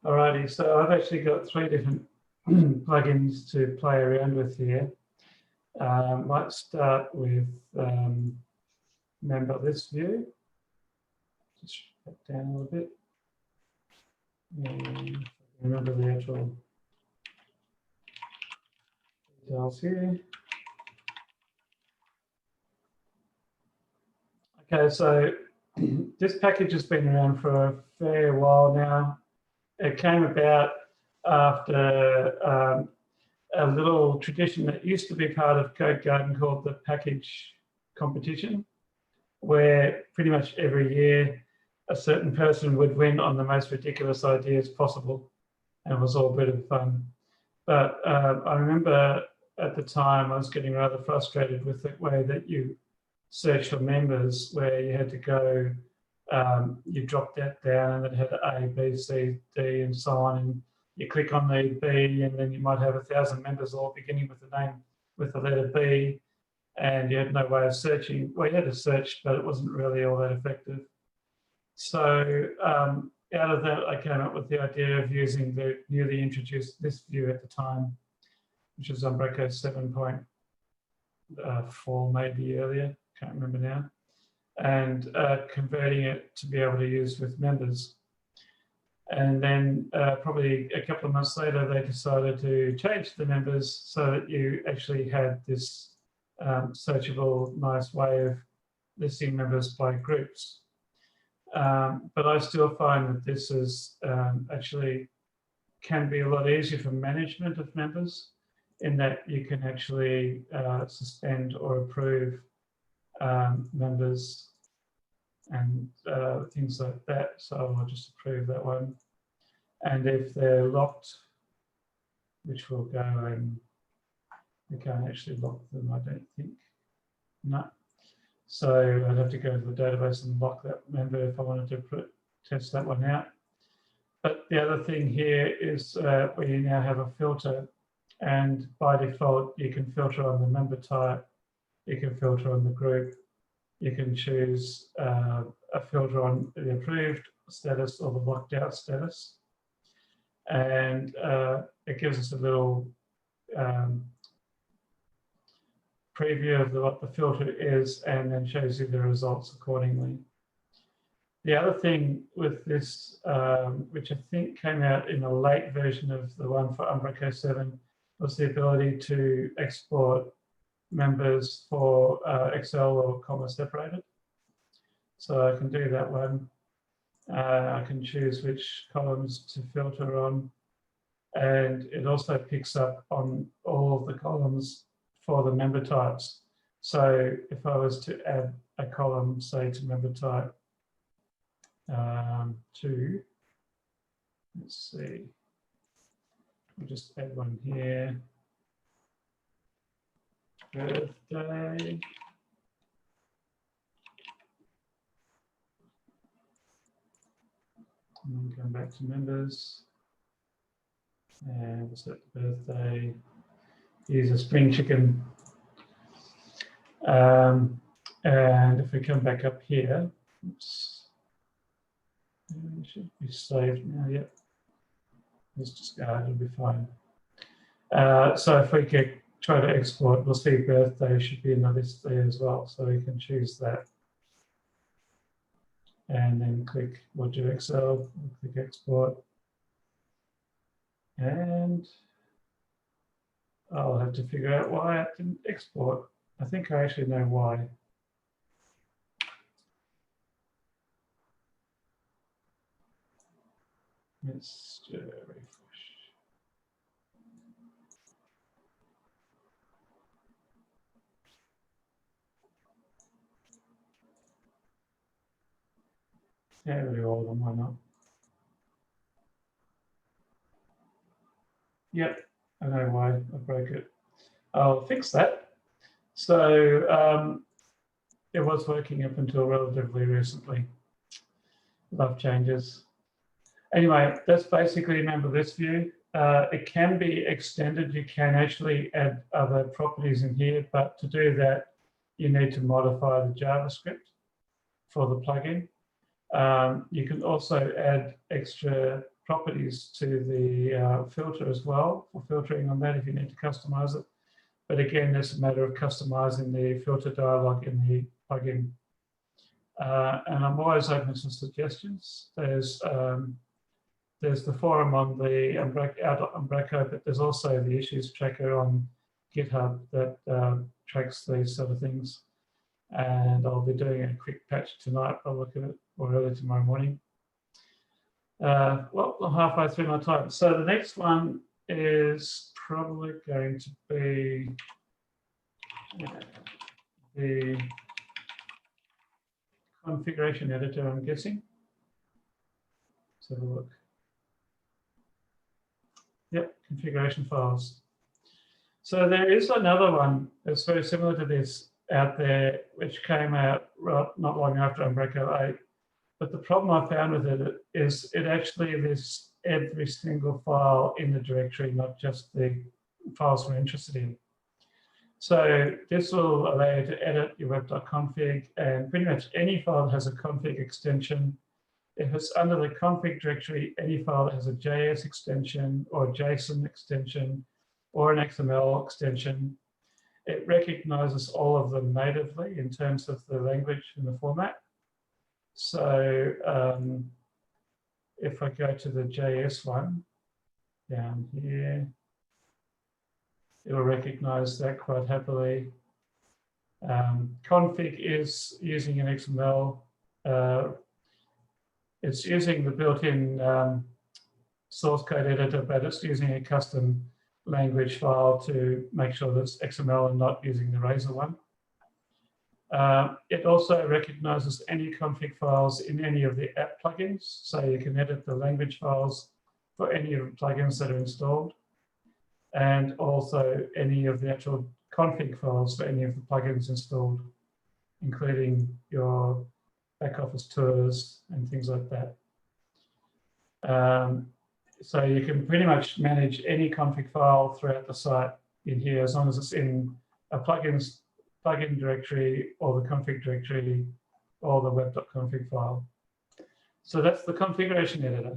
Alrighty, so I've actually got 3 different plugins to play around with here. Might start with MemberListView. Just back down a little bit. And remember the actual details here. Okay, so this package has been around for a fair while now. It came about after a little tradition that used to be part of Code Garden called the package competition, where pretty much every year a certain person would win on the most ridiculous ideas possible, and it was all a bit of fun. But I remember at the time I was getting rather frustrated with the way that you search for members, where you had to go, you drop that down and it had A, B, C, D and so on, and you click on the B and then you might have 1,000 members all beginning with the name with the letter B, and you had no way of searching. Well, you had to search, but it wasn't really all that effective. So out of that, I came up with the idea of using the newly introduced list view at the time, which was Umbraco 7.4, maybe earlier, can't remember now, and converting it to be able to use with members. And then probably a couple of months later, they decided to change the members so that you actually had this searchable, nice way of listing members by groups. But I still find that this is actually can be a lot easier for management of members, in that you can actually suspend or approve members and things like that. So I'll just approve that one. And if they're locked, which will go, and we can't actually lock them, I don't think. No. So I'd have to go to the database and lock that member if I wanted to test that one out. But the other thing here is we now have a filter, and by default, you can filter on the member type, you can filter on the group, you can choose a filter on the approved status or the locked out status. And it gives us a little preview of what the filter is, and then shows you the results accordingly. The other thing with this, which I think came out in a late version of the one for Umbraco 7, was the ability to export members for Excel or comma separated. So I can do that one. I can choose which columns to filter on, and it also picks up on all of the columns for the member types. So if I was to add a column, say to member type 2, let's see, we'll just add one here, birthday. And then come back to members, and we'll set the birthday. Use a spring chicken. And if we come back up here, oops, it should be saved now. Yep. Let's just go, it'll be fine. So if we could try to export, we'll see birthday should be in the list there as well. So we can choose that. And then click, we'll do Excel, we'll click export. And I'll have to figure out why I didn't export. I think I actually know why. Let's refresh. Yeah, really old one, why not? Yep, I know why I broke it. I'll fix that. So it was working up until relatively recently. Love changes. Anyway, that's basically MemberListView. It can be extended. You can actually add other properties in here, but to do that, you need to modify the JavaScript for the plugin. You can also add extra properties to the filter as well for filtering on that if you need to customize it. But again, it's a matter of customizing the filter dialog in the plugin. And I'm always open to suggestions. There's the forum on the Umbraco, but there's also the issues tracker on GitHub that tracks these sort of things. And I'll be doing a quick patch tonight. I'll look at it or early tomorrow morning. Well, I'm halfway through my time. So the next one is probably going to be the configuration editor, I'm guessing. Let's have a look. Yep, configuration files. So there is another one that's very similar to this out there, which came out not long after Umbraco 8. But the problem I found with it is it actually lists every single file in the directory, not just the files we're interested in. So this will allow you to edit your web.config, and pretty much any file that has a config extension. If it's under the config directory, any file that has a JS extension or a JSON extension or an XML extension, it recognizes all of them natively in terms of the language and the format. So if I go to the JS one down here, it will recognize that quite happily. Config is using an XML. It's using the built-in source code editor, but it's using a custom language file to make sure that it's XML and not using the Razor one. It also recognizes any config files in any of the app plugins, so you can edit the language files for any of the plugins that are installed, and also any of the actual config files for any of the plugins installed, including your back office tours and things like that. So you can pretty much manage any config file throughout the site in here, as long as it's in a plugin directory or the config directory or the web.config file. So that's the configuration editor.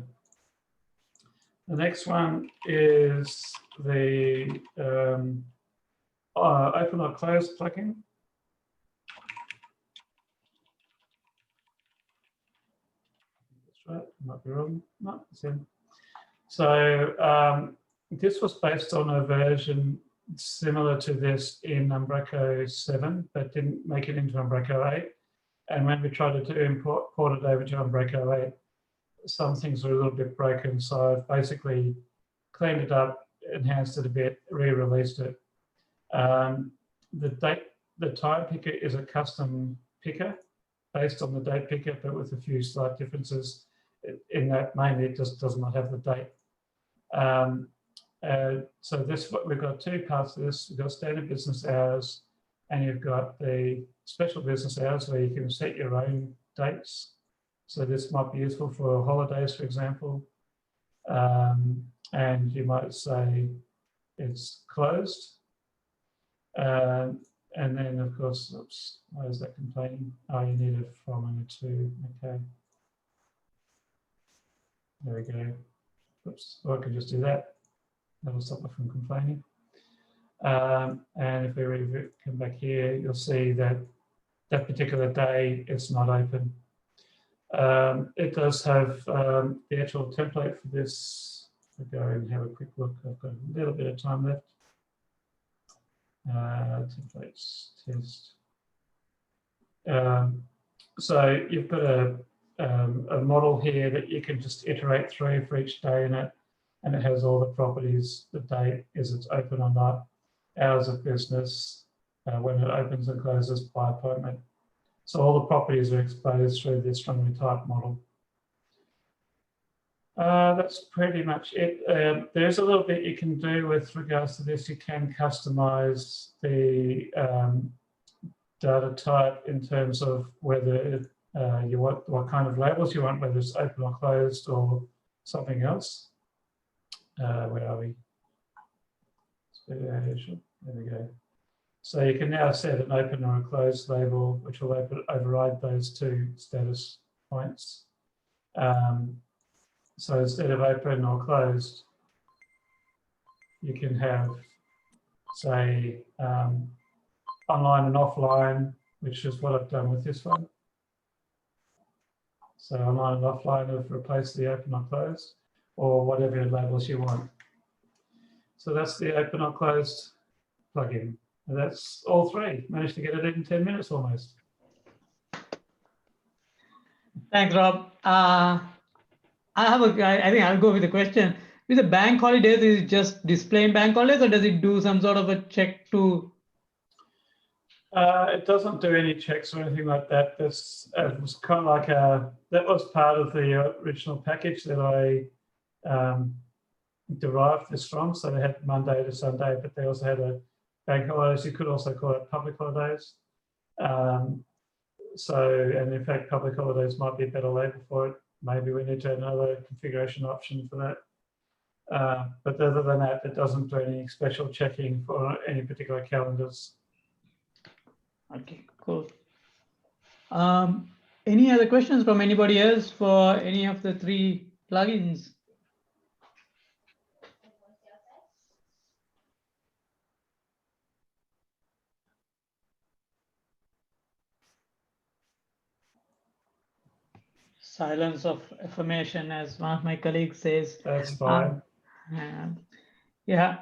The next one is the open or close plugin. That's right, I might be wrong. No, it's in. So this was based on a version similar to this in Umbraco 7, but didn't make it into Umbraco 8. And when we tried to import it over to Umbraco 8, some things were a little bit broken. So I've basically cleaned it up, enhanced it a bit, re-released it. The time picker is a custom picker based on the date picker, but with a few slight differences in that mainly it just does not have the date. So we've got two parts of this. We've got standard business hours, and you've got the special business hours where you can set your own dates. So this might be useful for holidays, for example. And you might say it's closed. And then, of course, oops, why is that complaining? Oh, you need it from and a to. Okay. There we go. Oops, or I could just do that. That'll stop it from complaining. And if we come back here, you'll see that that particular day it's not open. It does have the actual template for this. I'll go and have a quick look. I've got a little bit of time left. Templates test. So you've got a model here that you can just iterate through for each day in it, and it has all the properties: the date, is it's open or not, hours of business, when it opens and closes by appointment. So all the properties are exposed through this strongly typed model. That's pretty much it. There's a little bit you can do with regards to this. You can customize the data type in terms of whether you want what kind of labels you want, whether it's open or closed or something else. Where are we? There we go. So you can now set an open or a closed label, which will override those two status points. So instead of open or closed, you can have, say, online and offline, which is what I've done with this one. So online and offline have replaced the open or closed, or whatever labels you want. So that's the open or closed plugin. And that's all three. Managed to get it in 10 minutes almost. Thanks, Rob. I think I'll go with the question. With the bank holidays, is it just displaying bank holidays, or does it do some sort of a check to? It doesn't do any checks or anything like that. It was kind of like that was part of the original package that I derived this from. So they had Monday to Sunday, but they also had a bank holidays. You could also call it public holidays. And in fact, public holidays might be a better label for it. Maybe we need to have another configuration option for that. But other than that, it doesn't do any special checking for any particular calendars. Okay, cool. Any other questions from anybody else for any of the three plugins? Silence of affirmation, as one of my colleagues says. That's fine. Yeah.